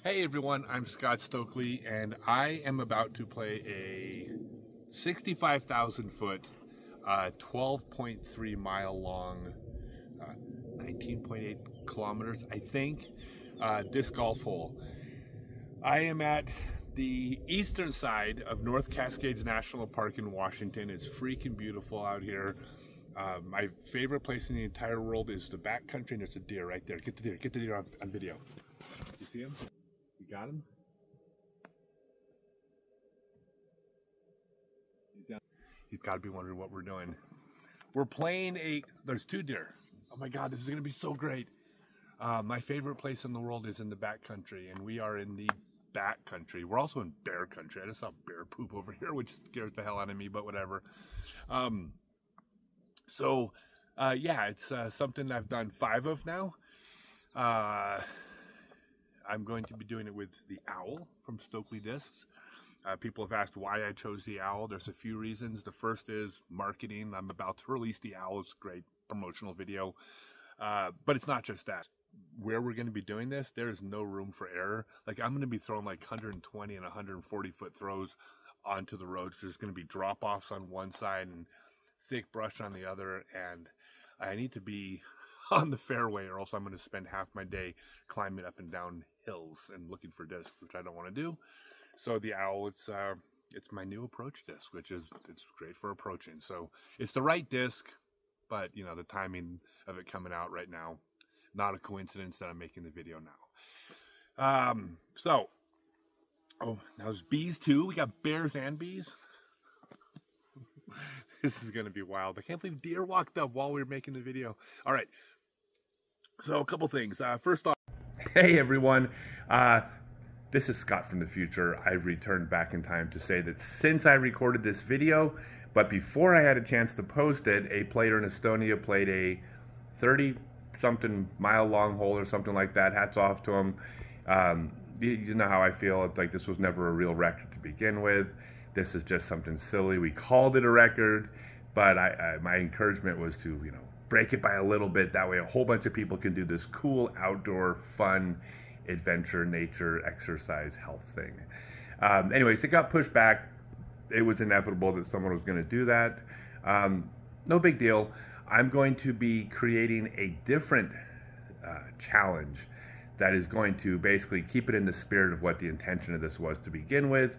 Hey everyone, I'm Scott Stokely, and I am about to play a 65,000 foot, 12.3 mile long, 19.8 kilometers, I think, disc golf hole. I am at the eastern side of North Cascades National Park in Washington. It's freaking beautiful out here. My favorite place in the entire world is the backcountry, and there's a deer right there. Get the deer on video. You see him? You got him? He's got to be wondering what we're doing. We're playing there's two deer. Oh my God, this is going to be so great. My favorite place in the world is in the backcountry, and we are in the backcountry. We're also in bear country. I just saw bear poop over here, which scares the hell out of me, but whatever. Yeah, it's something I've done 5 of now. I'm going to be doing it with the owl from Stokely Discs. People have asked why I chose the owl. There's a few reasons. The first is marketing. I'm about to release the owl. It's a great promotional video. But it's not just that. Where we're going to be doing this, there is no room for error. Like, I'm going to be throwing like 120 and 140 foot throws onto the roads. There's going to be drop-offs on one side and thick brush on the other. And I need to be on the fairway, or else I'm going to spend half my day climbing up and down hills and looking for discs, which I don't want to do. So the owl, it's my new approach disc, which is it's great for approaching. So it's the right disc, but you know, the timing of it coming out right now, not a coincidence that I'm making the video now. Oh, now there's bees too. We got bears and bees. This is gonna be wild. I can't believe deer walked up while we were making the video. All right. So a couple things. First off, hey everyone. This is Scott from the future. I've returned back in time to say that since I recorded this video, but before I had a chance to post it, a player in Estonia played a 30-something mile long hole or something like that. Hats off to him. You know how I feel. It's like this was never a real record to begin with. This is just something silly. We called it a record, but my encouragement was to, you know, break it by a little bit. That way a whole bunch of people can do this cool outdoor fun adventure, nature, exercise, health thing. Anyways, it got pushed back. It was inevitable that someone was going to do that. No big deal. I'm going to be creating a different challenge that is going to basically keep it in the spirit of what the intention of this was to begin with.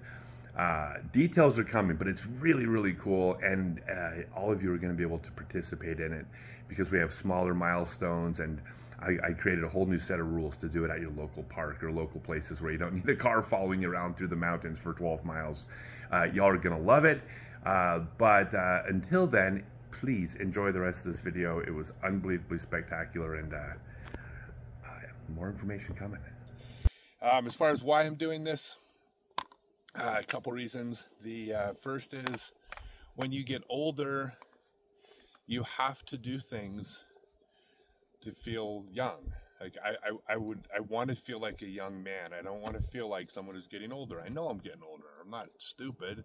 Details are coming, but it's really, really cool, and all of you are going to be able to participate in it because we have smaller milestones, and I created a whole new set of rules to do it at your local park or local places where you don't need a car following you around through the mountains for 12 miles. Y'all are going to love it, but until then, please enjoy the rest of this video. It was unbelievably spectacular, and more information coming. As far as why I'm doing this, a couple reasons. The first is when you get older, you have to do things to feel young. Like I want to feel like a young man. I don't want to feel like someone who's getting older. I know I'm getting older. I'm not stupid,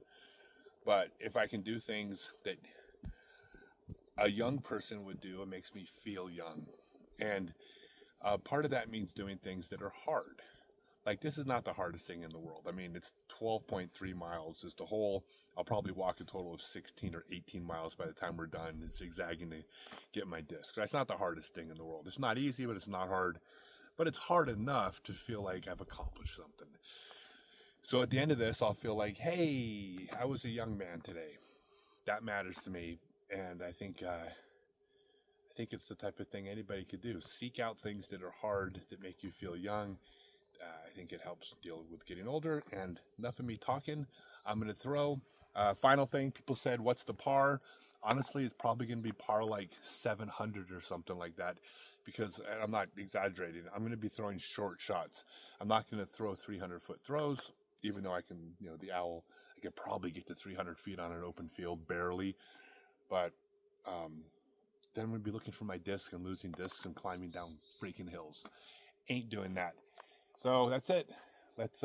but if I can do things that a young person would do, it makes me feel young. And part of that means doing things that are hard. Like, this is not the hardest thing in the world. I mean, it's 12.3 miles. It's the whole, I'll probably walk a total of 16 or 18 miles by the time we're done. It's zigzagging to get my discs. That's not the hardest thing in the world. It's not easy, but it's not hard. But it's hard enough to feel like I've accomplished something. So at the end of this, I'll feel like, hey, I was a young man today. That matters to me. And I think it's the type of thing anybody could do. Seek out things that are hard, that make you feel young. I think it helps deal with getting older. And enough of me talking. I'm going to throw. Final thing, people said, what's the par? Honestly, it's probably going to be par like 700 or something like that, because I'm not exaggerating. I'm going to be throwing short shots. I'm not going to throw 300-foot throws, even though I can, you know, the owl, I could probably get to 300 feet on an open field, barely. But then I'm going to be looking for my disc and losing discs and climbing down freaking hills. Ain't doing that. So that's it. Let's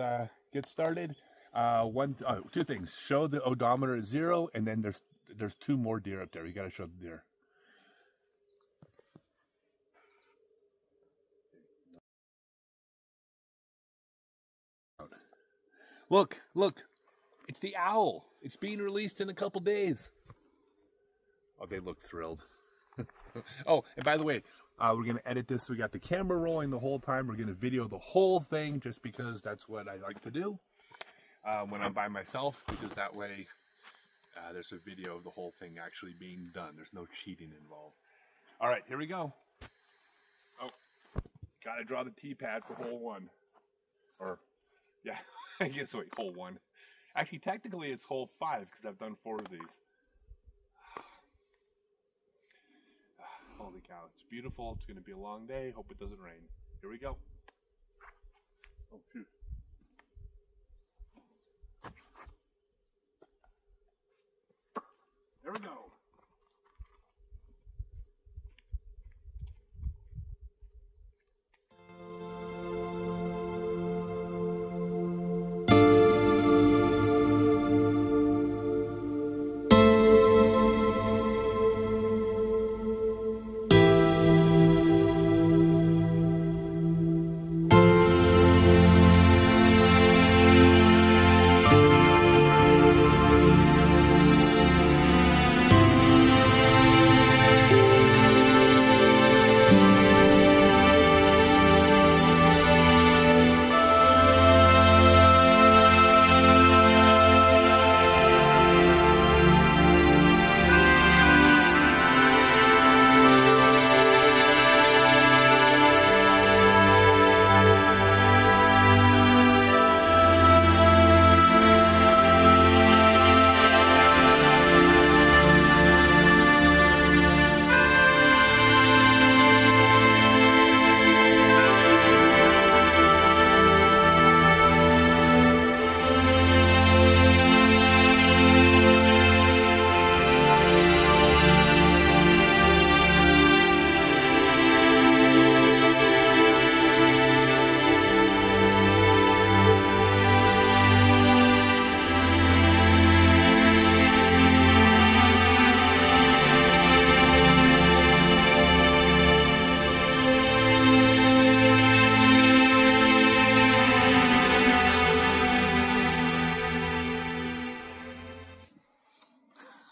get started. Two things. Show the odometer at 0, and then there's 2 more deer up there. You got to show the deer. Look, look. It's the owl. It's being released in a couple days. Oh, they look thrilled. Oh, and by the way, we're going to edit this. So we got the camera rolling the whole time. We're going to video the whole thing just because that's what I like to do when I'm by myself, because that way there's a video of the whole thing actually being done. There's no cheating involved. All right, here we go. Oh, got to draw the T-pad for hole 1. Or, yeah, I guess, wait, hole 1. Actually, technically, it's hole 5 because I've done 4 of these. Holy cow, it's beautiful. It's going to be a long day. Hope it doesn't rain. Here we go. Oh, shoot. There we go.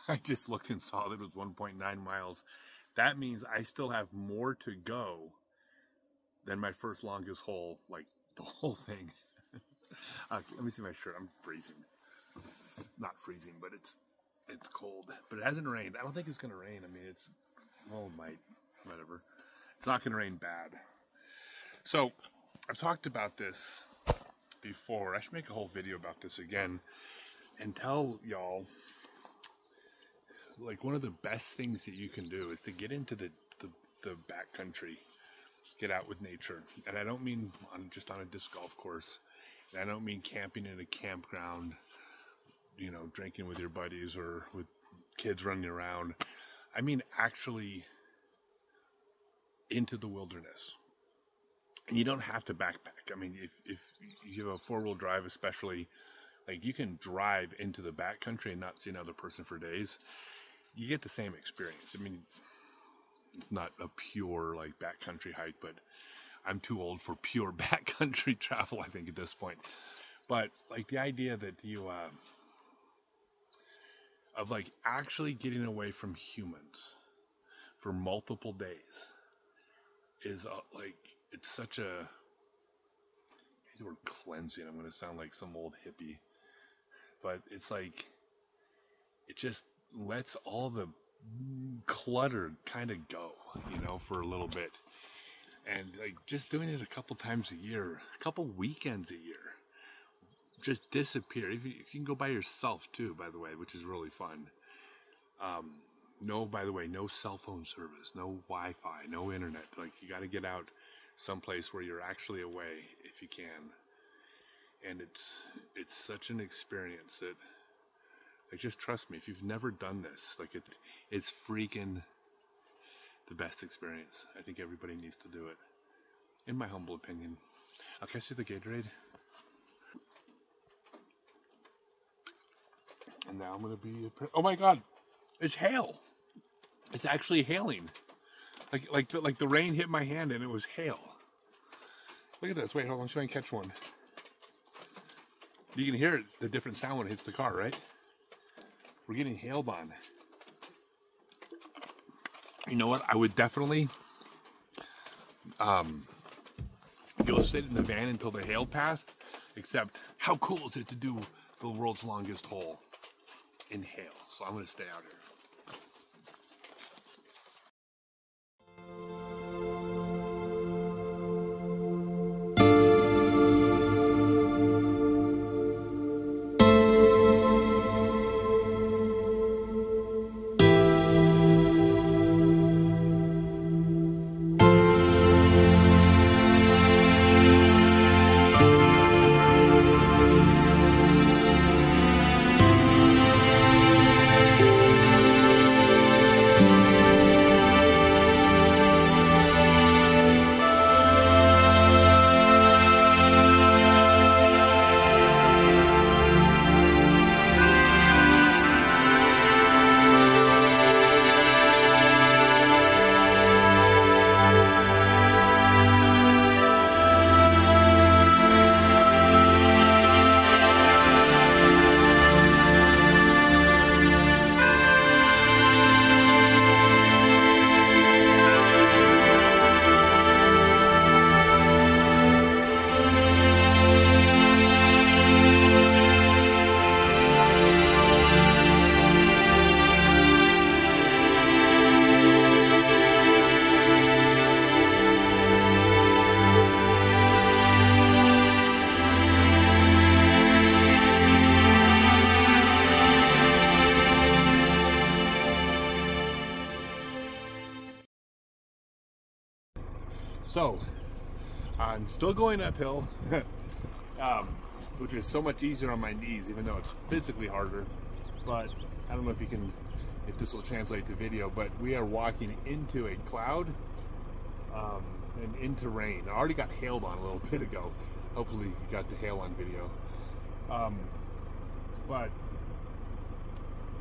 I just looked and saw that it was 1.9 miles. That means I still have more to go than my first longest hole, like the whole thing. Okay, let me see my shirt. I'm freezing. Not freezing, but it's cold. But it hasn't rained. I don't think it's going to rain. I mean, well, it might. Whatever. It's not going to rain bad. So, I've talked about this before. I should make a whole video about this again and tell y'all, like, one of the best things that you can do is to get into the backcountry, get out with nature. And I don't mean just on a disc golf course. And I don't mean camping in a campground, you know, drinking with your buddies or with kids running around. I mean actually into the wilderness. And you don't have to backpack. I mean, if you have a 4-wheel drive especially, like, you can drive into the backcountry and not see another person for days. You get the same experience. I mean, it's not a pure, like, backcountry hike, but I'm too old for pure backcountry travel, I think, at this point. But, like, the idea that you, of, like, actually getting away from humans for multiple days is, like, it's such a, I hate the word cleansing. I'm going to sound like some old hippie. But it's like, it just lets all the clutter kind of go, you know, for a little bit. And, like, just doing it a couple times a year, a couple weekends a year, just disappear. If you can go by yourself too, by the way, which is really fun. No, by the way, no cell phone service, no Wi-Fi, no internet. Like, you got to get out someplace where you're actually away if you can. And it's such an experience that, like, just trust me, if you've never done this, like, it's freaking the best experience. I think everybody needs to do it, in my humble opinion. Okay, see the Gatorade? And now I'm gonna be, oh my God, it's hail. It's actually hailing. Like the rain hit my hand and it was hail. Look at this. Wait, hold on. See if I can catch one. You can hear it, the different sound when it hits the car, right? We're getting hailed on. You know what? I would definitely go sit in the van until the hail passed. Except, how cool is it to do the world's longest hole in hail? So I'm going to stay out here. So, I'm still going uphill, which is so much easier on my knees, even though it's physically harder. But I don't know if this will translate to video, but we are walking into a cloud and into rain. I already got hailed on a little bit ago. Hopefully you got the hail on video. But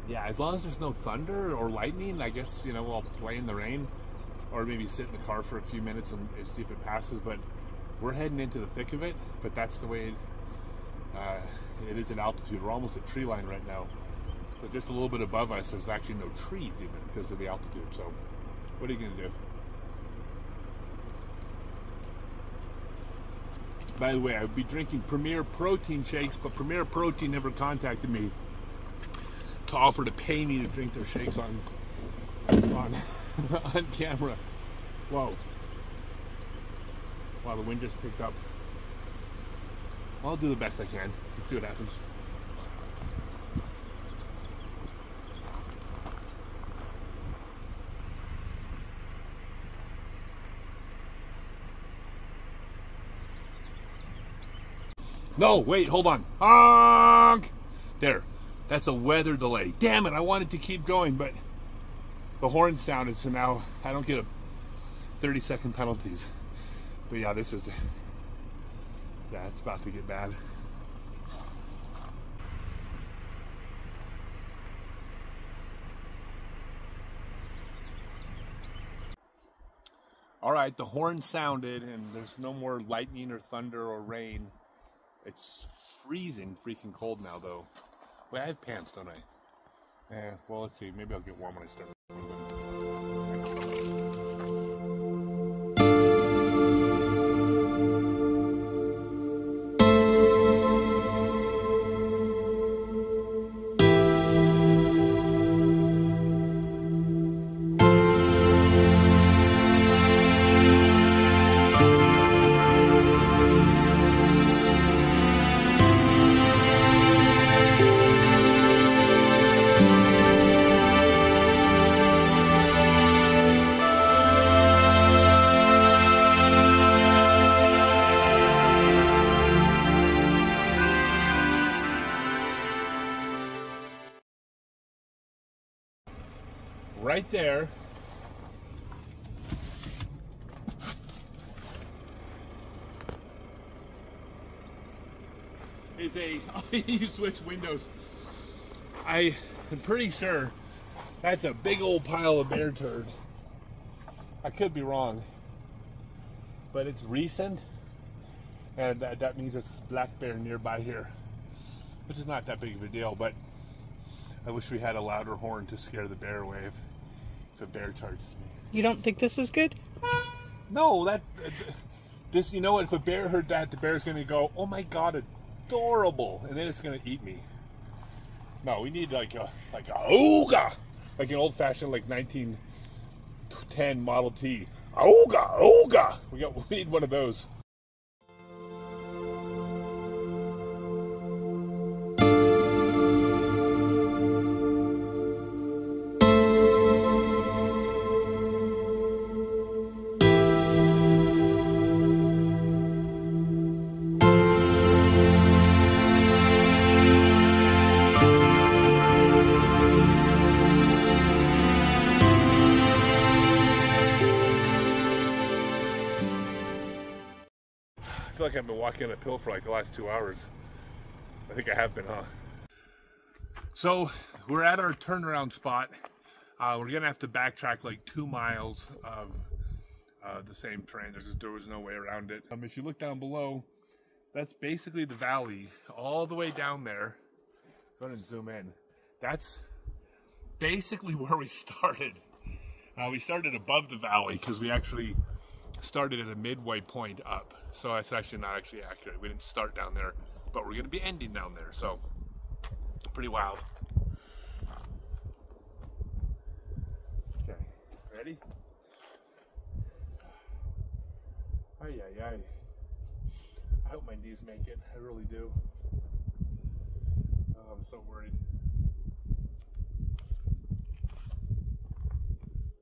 yeah, as long as there's no thunder or lightning, I guess, you know, we'll play in the rain. Or maybe sit in the car for a few minutes and see if it passes. But we're heading into the thick of it. But that's the way it is at altitude. We're almost at tree line right now. So just a little bit above us, there's actually no trees even because of the altitude. So what are you going to do? By the way, I would be drinking Premier Protein shakes, but Premier Protein never contacted me to offer to pay me to drink their shakes on camera. Whoa. Wow, the wind just picked up. I'll do the best I can. Let's see what happens. No, wait, hold on. Honk! There. That's a weather delay. Damn it, I wanted to keep going, but the horn sounded, so now I don't get a 30-second penalties. But yeah, this is, yeah, it's about to get bad. All right, the horn sounded, and there's no more lightning or thunder or rain. It's freezing, freaking cold now, though. Wait, I have pants, don't I? Well, let's see. Maybe I'll get warm when I start. Right there is a, you switch windows. I am pretty sure that's a big old pile of bear turd. I could be wrong, but it's recent, and that means it's black bear nearby here. which is not that big of a deal, but I wish we had a louder horn to scare the bear away if a bear charges me. You don't think this is good? No, this, you know what, if a bear heard that, the bear's gonna go, oh my god, adorable, and then it's gonna eat me. No, we need like a ooga, like an old-fashioned like 1910 Model T. Ooga, ooga. We need one of those. I feel like I've been walking uphill for like the last 2 hours. I think I have been, huh? So we're at our turnaround spot. We're gonna have to backtrack like 2 miles of the same terrain. There was no way around it. If you look down below, that's basically the valley all the way down there. Go ahead and zoom in. That's basically where we started. We started above the valley because we actually started at a midway point up. So it's actually not actually accurate. We didn't start down there, but we're going to be ending down there. So pretty wild. Okay, ready? Ay, ay, ay. I hope my knees make it. I really do. Oh, I'm so worried.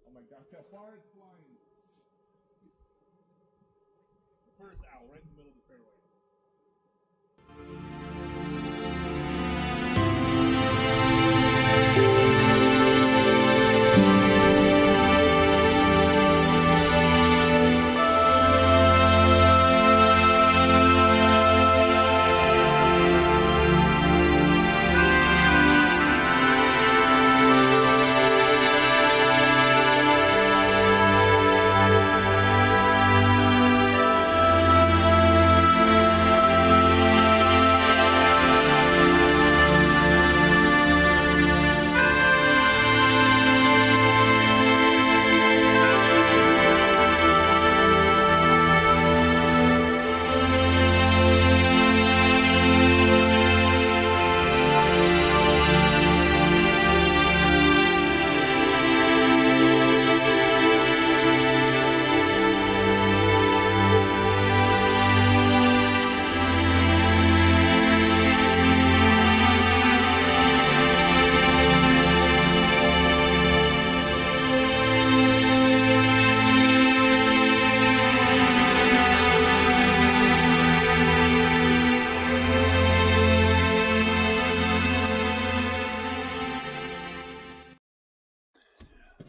Oh my gosh, how far it's flying. First owl, right in the middle of the fairway.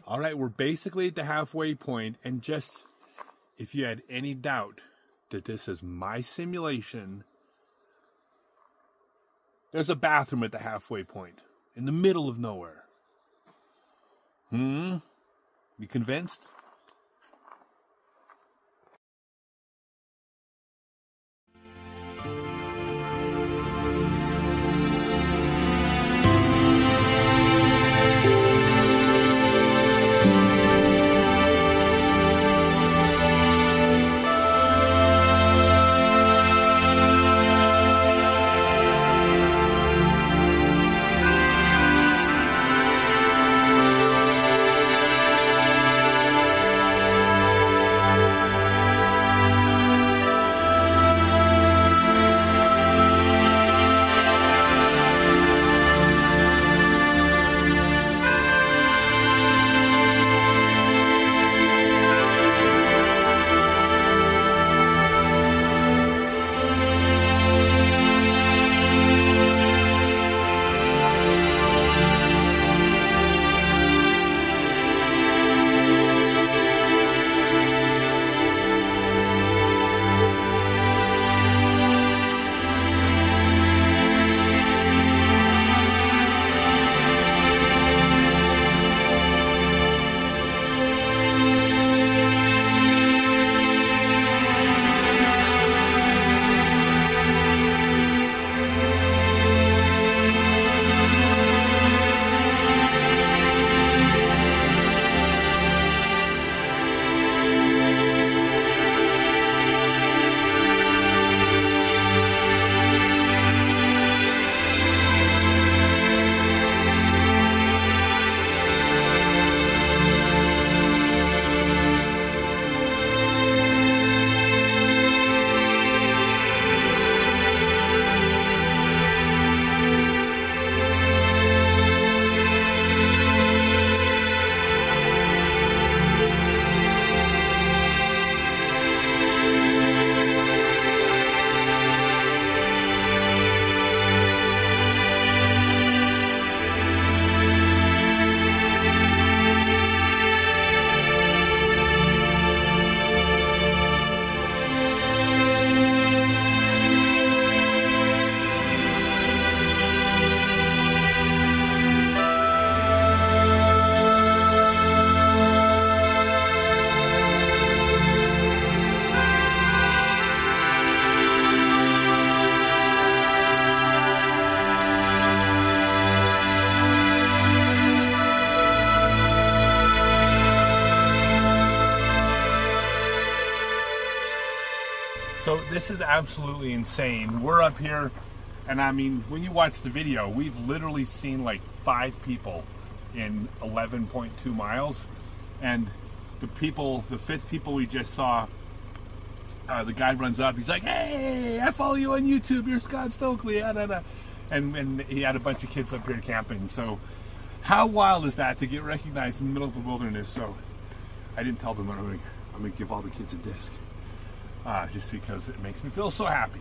All right, we're basically at the halfway point, and just if you had any doubt that this is my simulation, there's a bathroom at the halfway point in the middle of nowhere. You convinced? this is absolutely insane. We're up here, and I mean, when you watch the video, we've literally seen like 5 people in 11.2 miles. And the 5th people we just saw, the guy runs up, he's like, "Hey, I follow you on YouTube, you're Scott Stokely." And he had a bunch of kids up here camping. So how wild is that to get recognized in the middle of the wilderness? So I didn't tell them I'm gonna give all the kids a disc, just because it makes me feel so happy.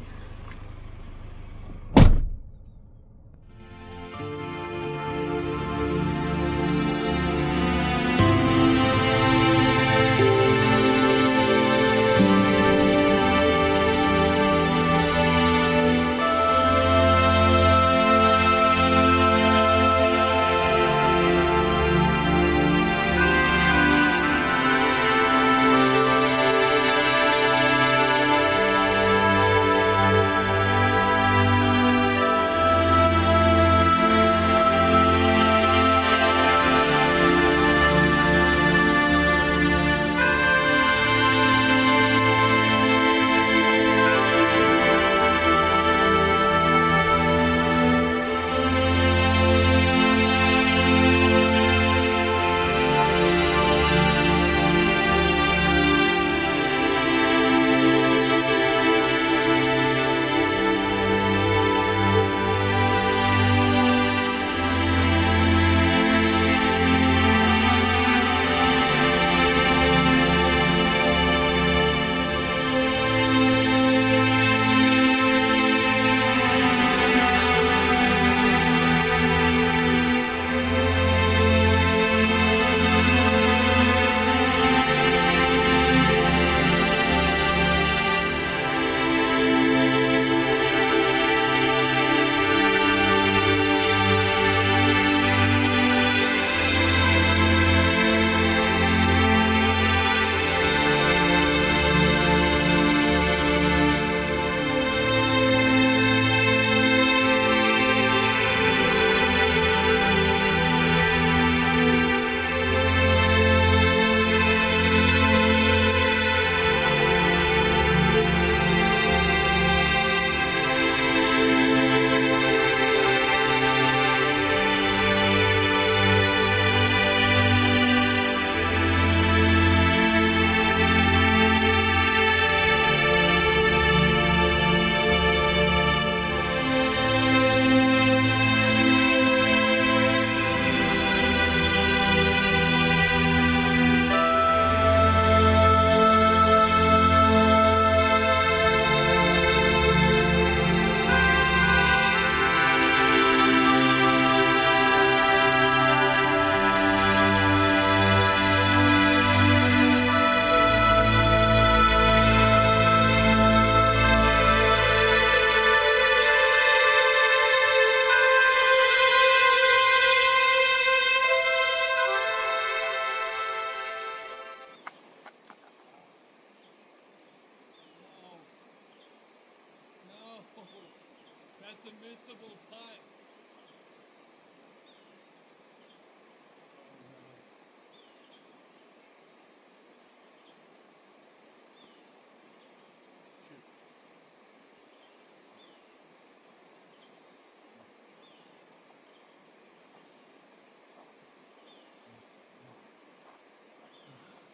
That's a missable putt.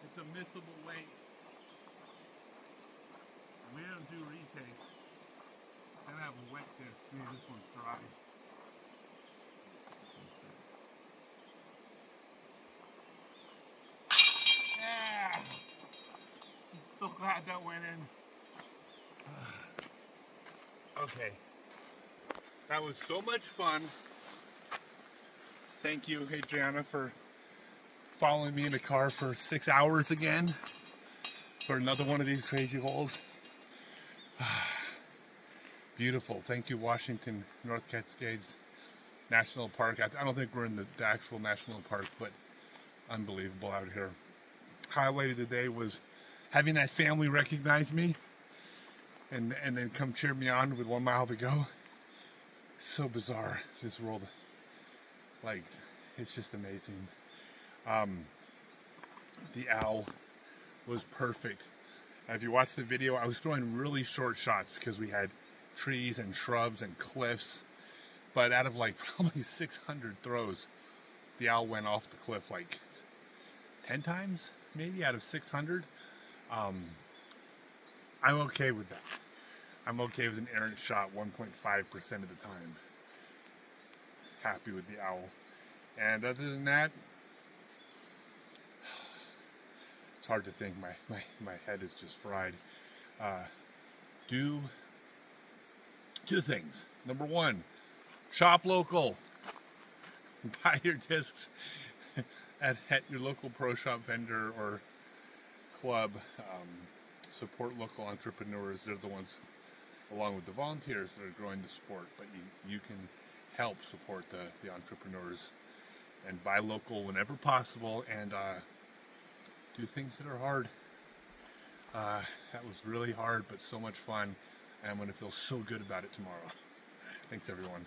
It's a missable weight. We don't do retakes. Then I have a wet disc. See, this one's dry. Yeah! I'm so glad that went in. Okay. That was so much fun. Thank you, Adriana, for following me in the car for 6 hours again for another one of these crazy holes. Beautiful. Thank you, Washington, North Cascades National Park. I don't think we're in the actual national park, but unbelievable out here. Highlight of the day was having that family recognize me and then come cheer me on with 1 mile to go. So bizarre, this world. Like, it's just amazing. The owl was perfect. If you watch the video, I was throwing really short shots because we had trees and shrubs and cliffs. But out of like probably 600 throws, the owl went off the cliff like 10 times, maybe, out of 600. I'm okay with that. I'm okay with an errant shot 1.5% of the time. Happy with the owl. And other than that, it's hard to think. My head is just fried. Do two things. Number one, shop local. Buy your discs at your local pro shop vendor or club. Support local entrepreneurs. They're the ones, along with the volunteers, that are growing the sport. But you can help support the entrepreneurs and buy local whenever possible, and do things that are hard. That was really hard, but so much fun, and I'm going to feel so good about it tomorrow. Thanks, everyone.